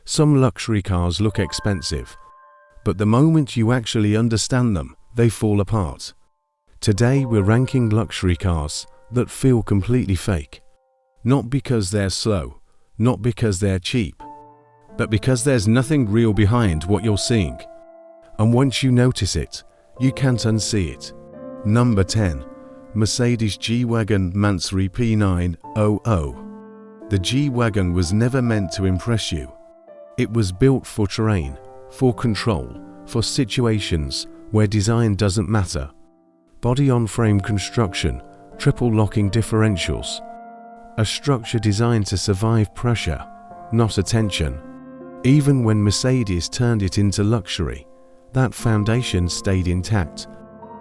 Some luxury cars look expensive, but the moment you actually understand them, they fall apart. Today we're ranking luxury cars that feel completely fake. Not because they're slow, not because they're cheap, but because there's nothing real behind what you're seeing. And once you notice it, you can't unsee it. Number 10. Mercedes G-Wagon Mansory P900. The G-Wagon was never meant to impress you. It was built for terrain, for control, for situations where design doesn't matter. Body-on-frame construction, triple locking differentials. A structure designed to survive pressure, not attention. Even when Mercedes turned it into luxury, that foundation stayed intact.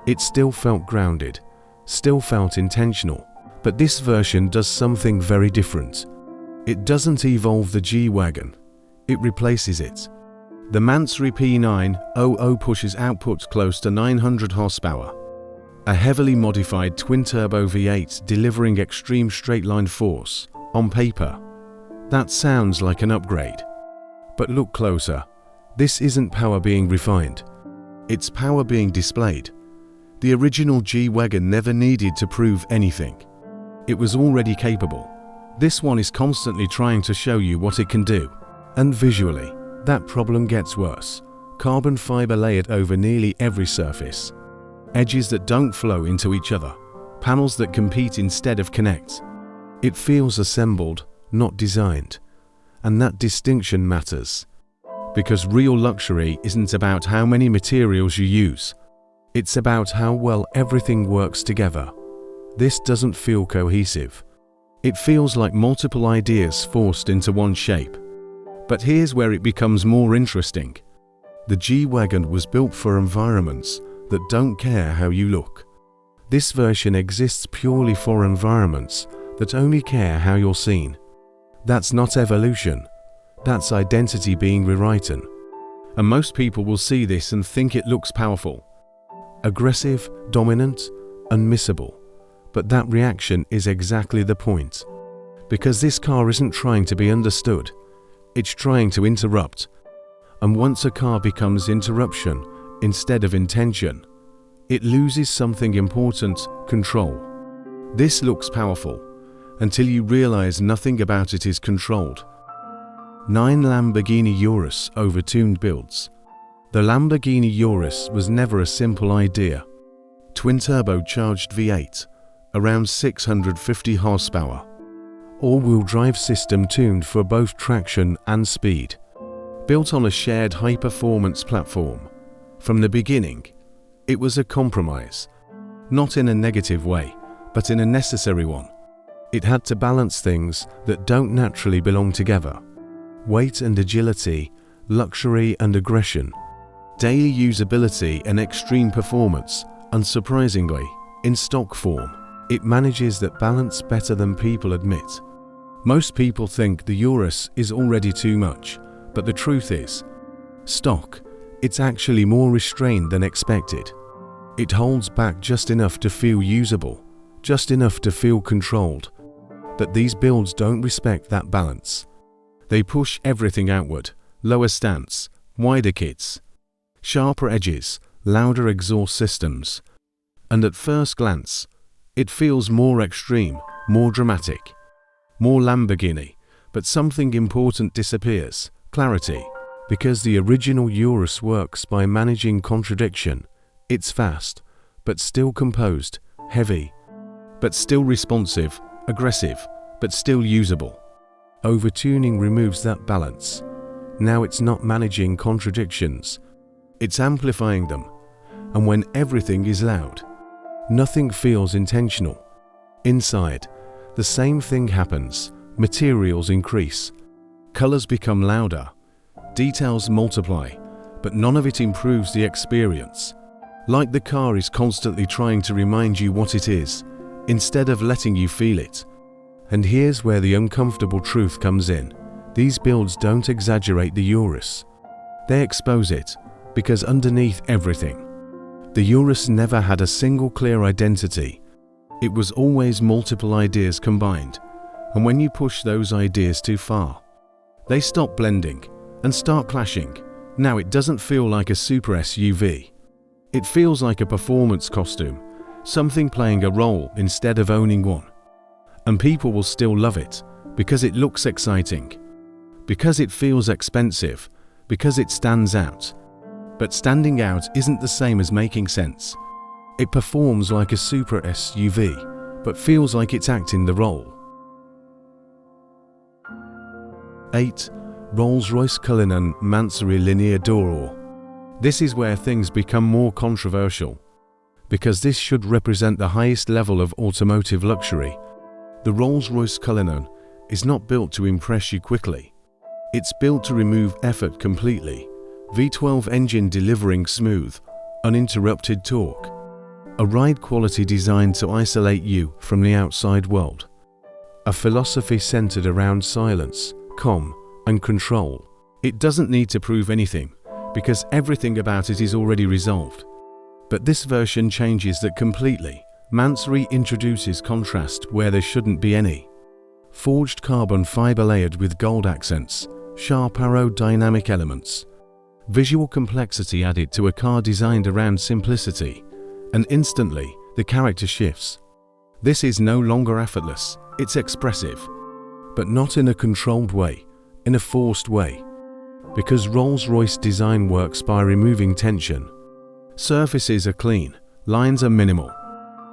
It still felt grounded, still felt intentional. But this version does something very different. It doesn't evolve the G-Wagon, it replaces it. The Mansory P900 pushes output close to 900 horsepower. A heavily modified twin-turbo V8 delivering extreme straight-line force. On paper, that sounds like an upgrade. But look closer. This isn't power being refined. It's power being displayed. The original G-Wagon never needed to prove anything. It was already capable. This one is constantly trying to show you what it can do. And visually, that problem gets worse. Carbon fiber layered over nearly every surface. Edges that don't flow into each other. Panels that compete instead of connect. It feels assembled, not designed. And that distinction matters. Because real luxury isn't about how many materials you use. It's about how well everything works together. This doesn't feel cohesive. It feels like multiple ideas forced into one shape. But here's where it becomes more interesting. The G-Wagon was built for environments that don't care how you look. This version exists purely for environments that only care how you're seen. That's not evolution. That's identity being rewritten. And most people will see this and think it looks powerful. Aggressive, dominant, unmissable. But that reaction is exactly the point. Because this car isn't trying to be understood. It's trying to interrupt. And once a car becomes interruption instead of intention, it loses something important: control. This looks powerful until you realize nothing about it is controlled. 9 Lamborghini Urus overtuned builds. The Lamborghini Urus was never a simple idea. Twin-turbocharged V8, around 650 horsepower. All-wheel drive system tuned for both traction and speed. Built on a shared high-performance platform. From the beginning, it was a compromise. Not in a negative way, but in a necessary one. It had to balance things that don't naturally belong together. Weight and agility, luxury and aggression. Daily usability and extreme performance. Unsurprisingly, in stock form, it manages that balance better than people admit. Most people think the Urus is already too much, but the truth is, stock, it's actually more restrained than expected. It holds back just enough to feel usable, just enough to feel controlled. But these builds don't respect that balance. They push everything outward, lower stance, wider kits, sharper edges, louder exhaust systems. And at first glance, it feels more extreme, more dramatic, more Lamborghini, but something important disappears: clarity. Because the original Urus works by managing contradiction. It's fast, but still composed, heavy, but still responsive, aggressive, but still usable. Overtuning removes that balance. Now it's not managing contradictions, it's amplifying them. And when everything is loud, nothing feels intentional. Inside, the same thing happens. Materials increase, colors become louder, details multiply, but none of it improves the experience. Like the car is constantly trying to remind you what it is, instead of letting you feel it. And here's where the uncomfortable truth comes in. These builds don't exaggerate the Urus. They expose it, because underneath everything, the Urus never had a single clear identity. It was always multiple ideas combined. And when you push those ideas too far, they stop blending, and start clashing. Now it doesn't feel like a super SUV. It feels like a performance costume, something playing a role instead of owning one. And people will still love it, because it looks exciting, because it feels expensive, because it stands out. But standing out isn't the same as making sense. It performs like a super SUV, but feels like it's acting the role. 8. Rolls-Royce Cullinan Mansory Linear Door. This is where things become more controversial, because this should represent the highest level of automotive luxury. The Rolls-Royce Cullinan is not built to impress you quickly. It's built to remove effort completely. V12 engine delivering smooth, uninterrupted torque. A ride quality designed to isolate you from the outside world. A philosophy centered around silence, calm, and control. It doesn't need to prove anything, because everything about it is already resolved. But this version changes that completely. Mansory introduces contrast where there shouldn't be any. Forged carbon fiber layered with gold accents, sharp aerodynamic elements. Visual complexity added to a car designed around simplicity, and instantly the character shifts. This is no longer effortless, it's expressive, but not in a controlled way, in a forced way. Because Rolls-Royce design works by removing tension. Surfaces are clean, lines are minimal,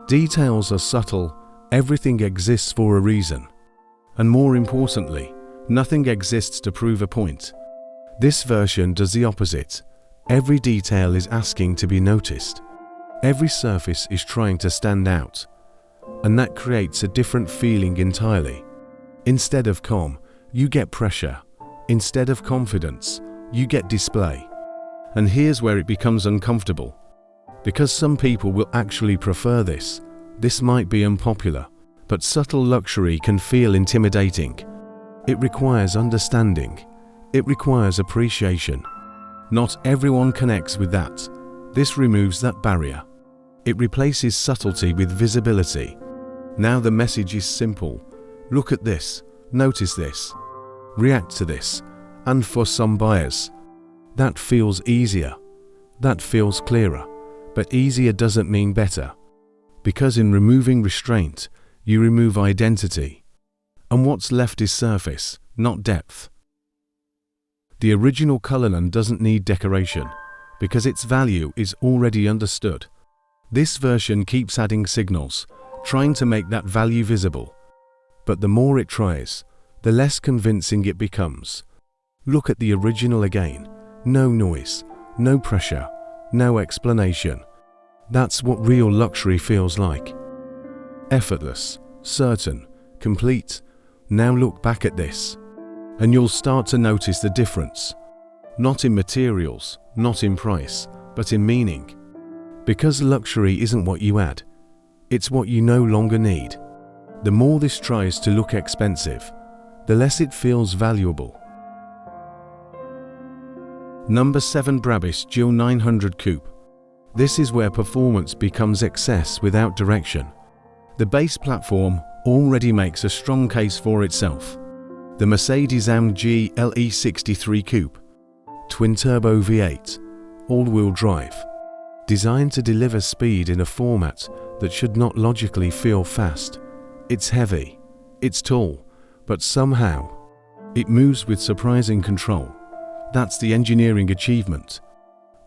details are subtle, everything exists for a reason. And more importantly, nothing exists to prove a point. This version does the opposite. Every detail is asking to be noticed. Every surface is trying to stand out. And that creates a different feeling entirely. Instead of calm, you get pressure. Instead of confidence, you get display. And here's where it becomes uncomfortable. Because some people will actually prefer this. This might be unpopular, but subtle luxury can feel intimidating. It requires understanding. It requires appreciation. Not everyone connects with that. This removes that barrier. It replaces subtlety with visibility. Now the message is simple. Look at this, notice this, react to this, and for some buyers, that feels easier, that feels clearer, but easier doesn't mean better. Because in removing restraint, you remove identity. And what's left is surface, not depth. The original Cullinan doesn't need decoration, because its value is already understood. This version keeps adding signals, trying to make that value visible. But the more it tries, the less convincing it becomes. Look at the original again. No noise, no pressure, no explanation. That's what real luxury feels like. Effortless, certain, complete. Now look back at this, and you'll start to notice the difference. Not in materials, not in price, but in meaning. Because luxury isn't what you add, it's what you no longer need. The more this tries to look expensive, the less it feels valuable. Number 7. Brabus G900 Coupe. This is where performance becomes excess without direction. The base platform already makes a strong case for itself. The Mercedes-AMG G63 Coupe, twin-turbo V8, all-wheel drive, designed to deliver speed in a format that should not logically feel fast. It's heavy, it's tall, but somehow, it moves with surprising control. That's the engineering achievement.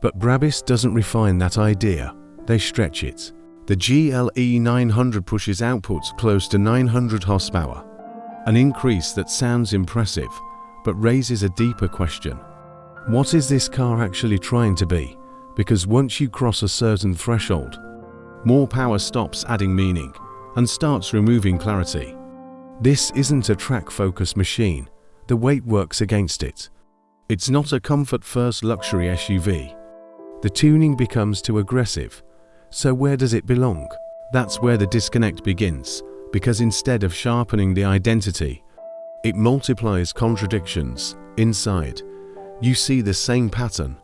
But Brabus doesn't refine that idea, they stretch it. The GLE 900 pushes outputs close to 900 horsepower, an increase that sounds impressive, but raises a deeper question. What is this car actually trying to be? Because once you cross a certain threshold, more power stops adding meaning and starts removing clarity. This isn't a track-focused machine. The weight works against it. It's not a comfort-first luxury SUV. The tuning becomes too aggressive. So where does it belong? That's where the disconnect begins, because instead of sharpening the identity, it multiplies contradictions. Inside, you see the same pattern.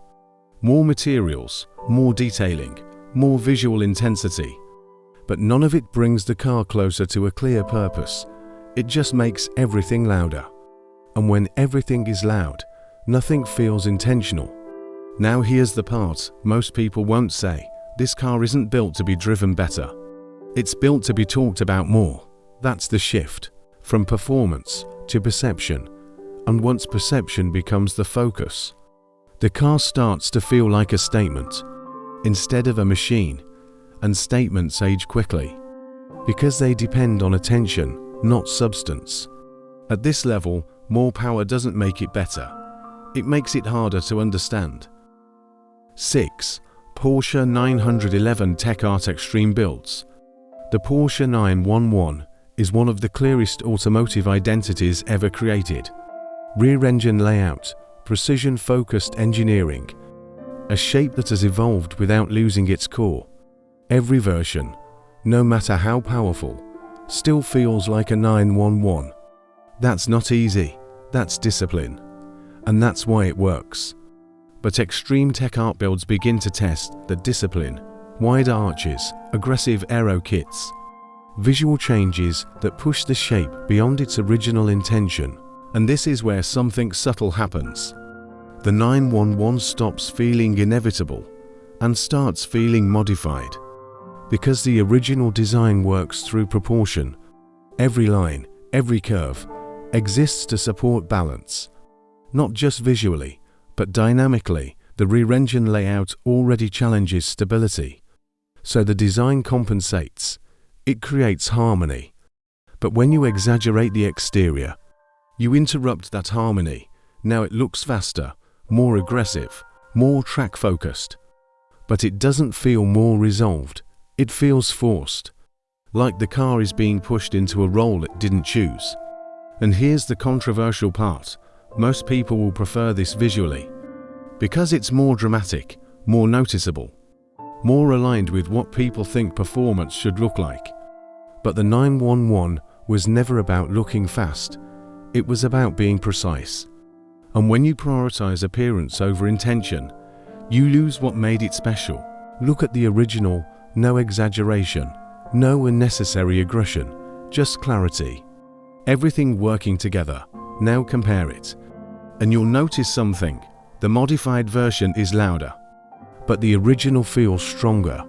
More materials, more detailing, more visual intensity. But none of it brings the car closer to a clear purpose. It just makes everything louder. And when everything is loud, Nothing feels intentional. Now here's the part most people won't say. This car isn't built to be driven better. It's built to be talked about more. That's the shift from performance to perception. And once perception becomes the focus, the car starts to feel like a statement instead of a machine. And statements age quickly because they depend on attention, not substance. At this level, more power doesn't make it better. It makes it harder to understand. 6. Porsche 911 Tech Art Extreme Builds. The Porsche 911 is one of the clearest automotive identities ever created. Rear-engine layout, precision-focused engineering, a shape that has evolved without losing its core. Every version, no matter how powerful, still feels like a 911. That's not easy, that's discipline. And that's why it works. But extreme tech art builds begin to test the discipline. Wide arches, aggressive aero kits, visual changes that push the shape beyond its original intention. And this is where something subtle happens. The 911 stops feeling inevitable and starts feeling modified. Because the original design works through proportion. Every line, every curve, exists to support balance. Not just visually, but dynamically. The rear-engine layout already challenges stability. So the design compensates. It creates harmony. But when you exaggerate the exterior, you interrupt that harmony. Now it looks faster, more aggressive, more track-focused. But it doesn't feel more resolved. It feels forced. Like the car is being pushed into a role it didn't choose. And here's the controversial part. Most people will prefer this visually. Because it's more dramatic, more noticeable, more aligned with what people think performance should look like. But the 911 was never about looking fast. It was about being precise. And when you prioritize appearance over intention, you lose what made it special. Look at the original, no exaggeration, no unnecessary aggression, just clarity. Everything working together. Now compare it. And you'll notice something. The modified version is louder. But the original feels stronger.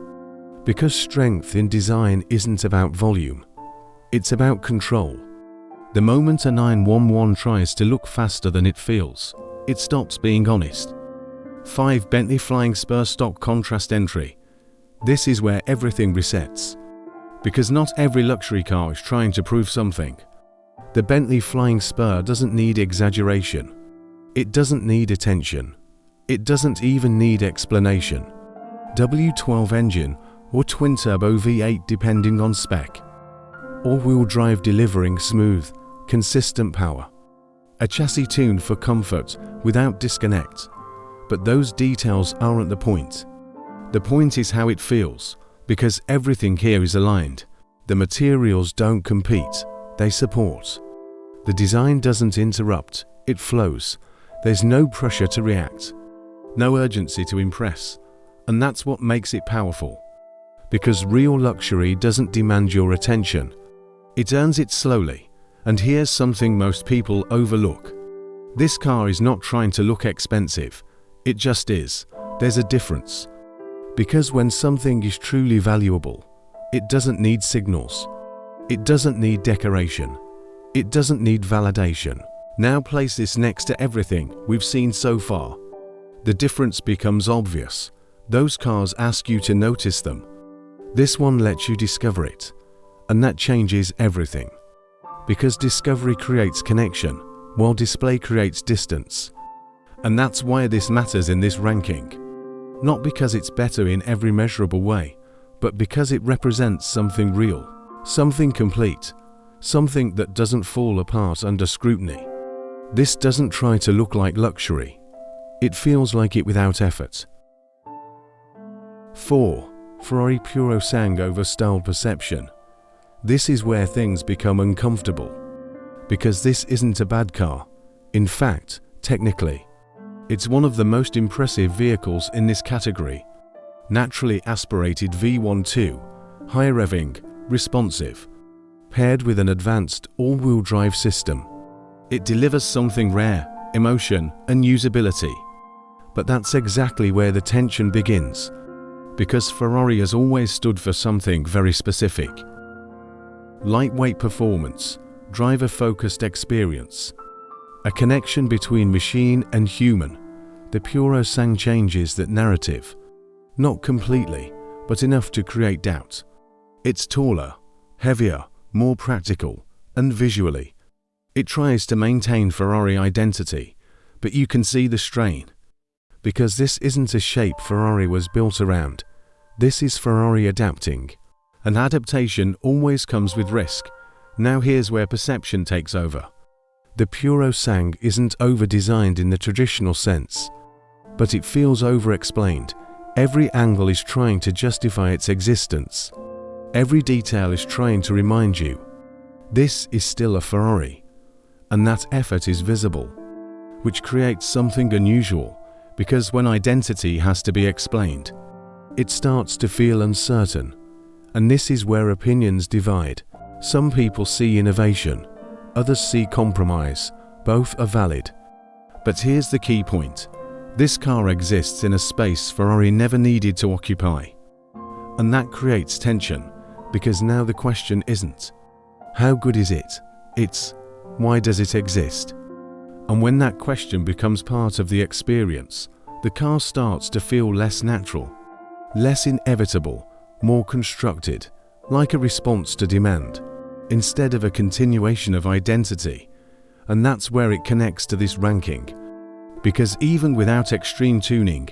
Because strength in design isn't about volume. It's about control. The moment a 911 tries to look faster than it feels, it stops being honest. 5. Bentley Flying Spur Stock Contrast Entry. This is where everything resets. Because not every luxury car is trying to prove something. The Bentley Flying Spur doesn't need exaggeration. It doesn't need attention. It doesn't even need explanation. W12 engine or twin-turbo V8 depending on spec. All-wheel drive delivering smooth, consistent power. A chassis tuned for comfort without disconnect. But those details aren't the point. The point is how it feels, because everything here is aligned. The materials don't compete, they support. The design doesn't interrupt, it flows. There's no pressure to react, no urgency to impress, and that's what makes it powerful. Because real luxury doesn't demand your attention, it earns it slowly. And here's something most people overlook. This car is not trying to look expensive, it just is. There's a difference. Because when something is truly valuable, it doesn't need signals. It doesn't need decoration. It doesn't need validation. Now place this next to everything we've seen so far. The difference becomes obvious. Those cars ask you to notice them. This one lets you discover it. And that changes everything. Because discovery creates connection, while display creates distance. And that's why this matters in this ranking. Not because it's better in every measurable way, but because it represents something real, something complete, something that doesn't fall apart under scrutiny. This doesn't try to look like luxury. It feels like it without effort. 4. Ferrari Puro Sang over style perception. This is where things become uncomfortable. Because this isn't a bad car. In fact, technically, it's one of the most impressive vehicles in this category. Naturally aspirated V12, high revving, responsive, paired with an advanced all-wheel drive system. It delivers something rare, emotion, and usability. But that's exactly where the tension begins, because Ferrari has always stood for something very specific. Lightweight performance, driver-focused experience, a connection between machine and human. The Puro Sang changes that narrative. Not completely, but enough to create doubt. It's taller, heavier, more practical, and visually. It tries to maintain Ferrari identity, but you can see the strain. Because this isn't a shape Ferrari was built around. This is Ferrari adapting. And adaptation always comes with risk. Now here's where perception takes over. The Puro Sang isn't over-designed in the traditional sense, but it feels over-explained. Every angle is trying to justify its existence. Every detail is trying to remind you, this is still a Ferrari. And that effort is visible, which creates something unusual, because when identity has to be explained, it starts to feel uncertain. And this is where opinions divide. Some people see innovation, others see compromise. Both are valid. But here's the key point. This car exists in a space Ferrari never needed to occupy. And that creates tension, because now the question isn't, how good is it? It's, why does it exist? And when that question becomes part of the experience, the car starts to feel less natural, less inevitable, more constructed, like a response to demand, instead of a continuation of identity. And that's where it connects to this ranking. Because even without extreme tuning,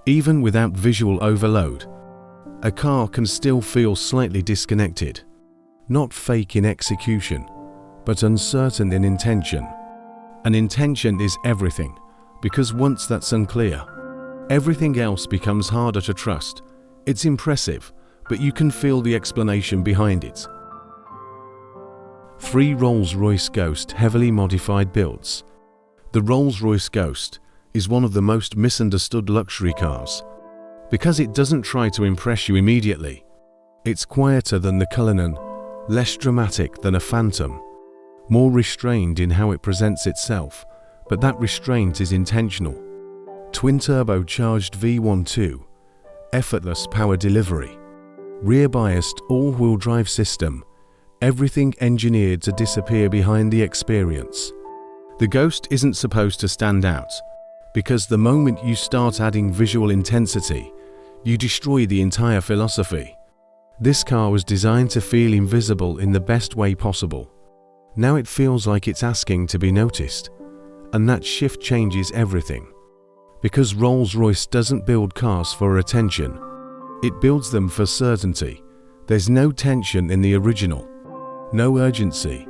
even without visual overload, a car can still feel slightly disconnected. Not fake in execution, but uncertain in intention. And intention is everything, because once that's unclear, everything else becomes harder to trust. It's impressive, but you can feel the explanation behind it. 3 Rolls-Royce Ghost heavily modified builds. The Rolls-Royce Ghost is one of the most misunderstood luxury cars, because it doesn't try to impress you immediately. It's quieter than the Cullinan, less dramatic than a Phantom, more restrained in how it presents itself, but that restraint is intentional. Twin-turbocharged V12, effortless power delivery, rear-biased all-wheel drive system, everything engineered to disappear behind the experience. The Ghost isn't supposed to stand out, because the moment you start adding visual intensity, you destroy the entire philosophy. This car was designed to feel invisible in the best way possible. Now it feels like it's asking to be noticed, and that shift changes everything. Because Rolls-Royce doesn't build cars for attention, it builds them for certainty. There's no tension in the original, no urgency,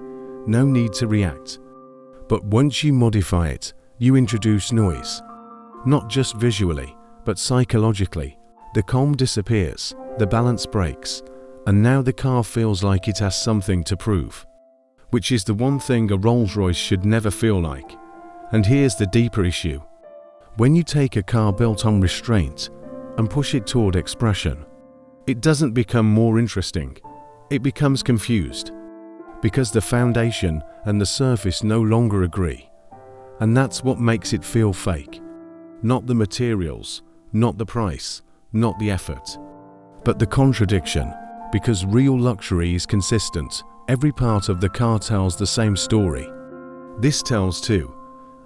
no need to react. But once you modify it, you introduce noise. Not just visually, but psychologically. The calm disappears, the balance breaks, and now the car feels like it has something to prove. Which is the one thing a Rolls-Royce should never feel like. And here's the deeper issue. When you take a car built on restraint and push it toward expression, it doesn't become more interesting. It becomes confused. Because the foundation and the surface no longer agree. And that's what makes it feel fake. Not the materials, not the price, not the effort, but the contradiction. Because real luxury is consistent. Every part of the car tells the same story. This tells too,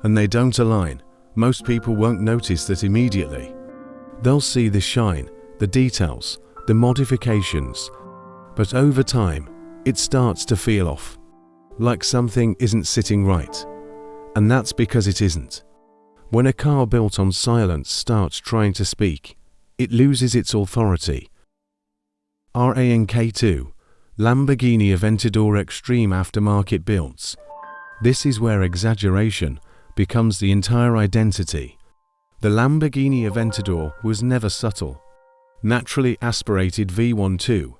and they don't align. Most people won't notice that immediately. They'll see the shine, the details, the modifications, but over time, it starts to feel off. Like something isn't sitting right. And that's because it isn't. When a car built on silence starts trying to speak, it loses its authority. RANK2, Lamborghini Aventador Extreme aftermarket builds. This is where exaggeration becomes the entire identity. The Lamborghini Aventador was never subtle. Naturally aspirated V12,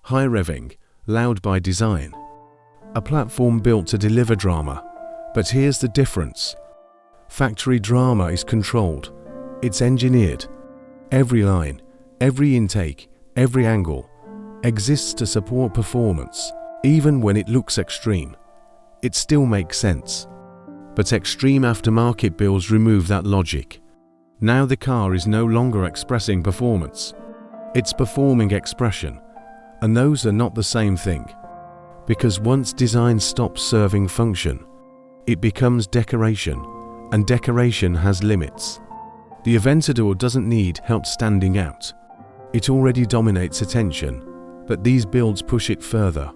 high revving, loud by design. A platform built to deliver drama. But here's the difference. Factory drama is controlled. It's engineered. Every line, every intake, every angle exists to support performance. Even when it looks extreme, it still makes sense. But extreme aftermarket builds remove that logic. Now the car is no longer expressing performance. It's performing expression. And those are not the same thing. Because once design stops serving function, it becomes decoration, and decoration has limits. The Aventador doesn't need help standing out. It already dominates attention, but these builds push it further.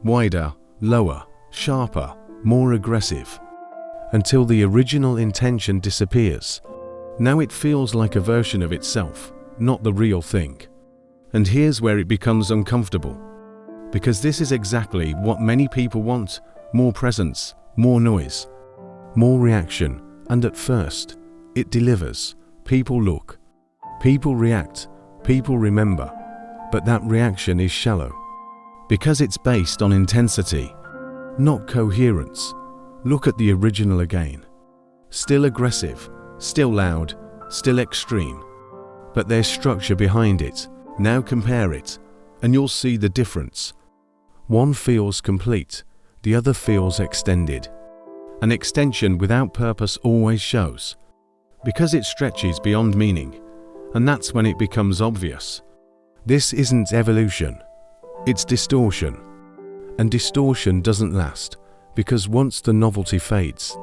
Wider, lower, sharper, more aggressive. Until the original intention disappears. Now it feels like a version of itself, not the real thing. And here's where it becomes uncomfortable. Because this is exactly what many people want: more presence, more noise, more reaction, and at first, it delivers. People look, people react, people remember, but that reaction is shallow. Because it's based on intensity, not coherence. Look at the original again. Still aggressive, still loud, still extreme. But there's structure behind it. Now compare it, and you'll see the difference. One feels complete, the other feels extended. An extension without purpose always shows, because it stretches beyond meaning, and that's when it becomes obvious. This isn't evolution, it's distortion. And distortion doesn't last, because once the novelty fades,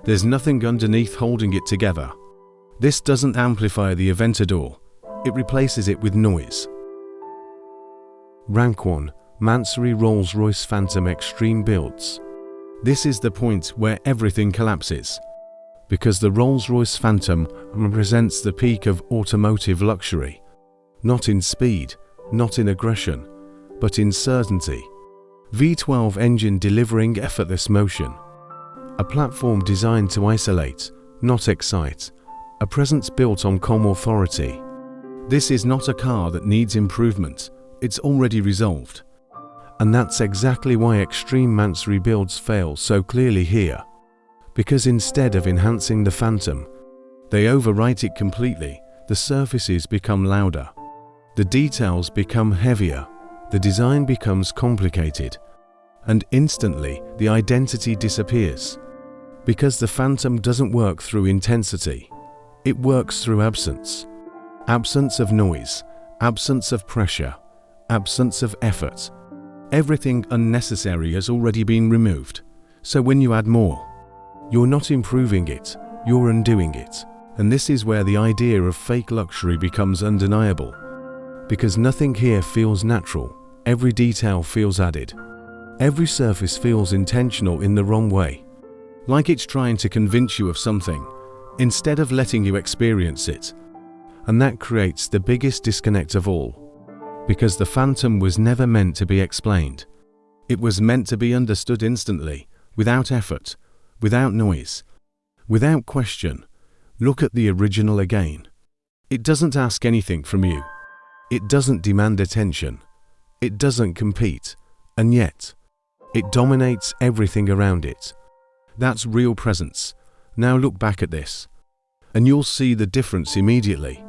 there's nothing underneath holding it together. This doesn't amplify the Aventador, it replaces it with noise. Rank 1. Mansory Rolls-Royce Phantom Extreme Builds. This is the point where everything collapses. Because the Rolls-Royce Phantom represents the peak of automotive luxury. Not in speed, not in aggression, but in certainty. V12 engine delivering effortless motion. A platform designed to isolate, not excite. A presence built on calm authority. This is not a car that needs improvement, it's already resolved. And that's exactly why extreme Mansory builds fail so clearly here. Because instead of enhancing the Phantom, they overwrite it completely. The surfaces become louder. The details become heavier. The design becomes complicated. And instantly, the identity disappears. Because the Phantom doesn't work through intensity. It works through absence. Absence of noise, absence of pressure, absence of effort. Everything unnecessary has already been removed. So when you add more, you're not improving it, you're undoing it. And this is where the idea of fake luxury becomes undeniable. Because nothing here feels natural, every detail feels added. Every surface feels intentional in the wrong way. Like it's trying to convince you of something, instead of letting you experience it. And that creates the biggest disconnect of all. Because the Phantom was never meant to be explained. It was meant to be understood instantly, without effort, without noise, without question. Look at the original again. It doesn't ask anything from you. It doesn't demand attention. It doesn't compete. And yet, it dominates everything around it. That's real presence. Now look back at this, and you'll see the difference immediately.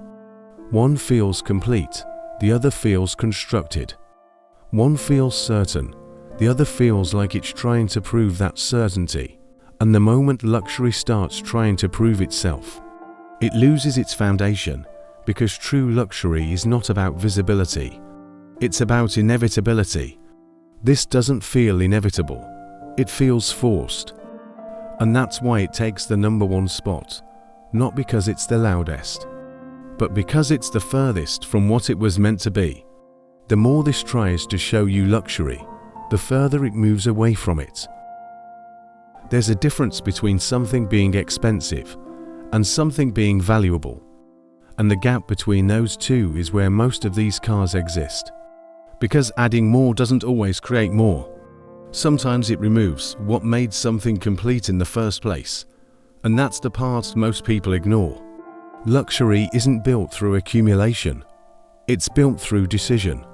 One feels complete, the other feels constructed. One feels certain, the other feels like it's trying to prove that certainty. And the moment luxury starts trying to prove itself, it loses its foundation, because true luxury is not about visibility. It's about inevitability. This doesn't feel inevitable. It feels forced. And that's why it takes the #1 spot. Not because it's the loudest, but because it's the furthest from what it was meant to be. The more this tries to show you luxury, the further it moves away from it. There's a difference between something being expensive and something being valuable. And the gap between those two is where most of these cars exist. Because adding more doesn't always create more. Sometimes it removes what made something complete in the first place. And that's the part most people ignore. Luxury isn't built through accumulation. It's built through decision.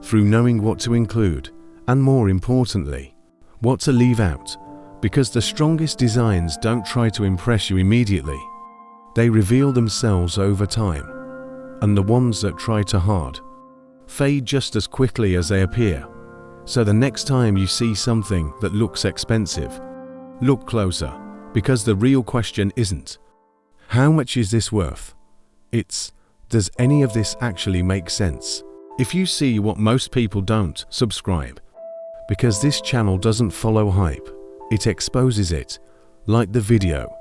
Through knowing what to include, and more importantly, what to leave out. Because the strongest designs don't try to impress you immediately. They reveal themselves over time. And the ones that try too hard fade just as quickly as they appear. So the next time you see something that looks expensive, look closer, Because the real question isn't, how much is this worth? It's, does any of this actually make sense? If you see what most people don't, subscribe. Because this channel doesn't follow hype, it exposes it. Like the video.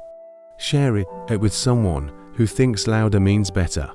Share it with someone who thinks louder means better.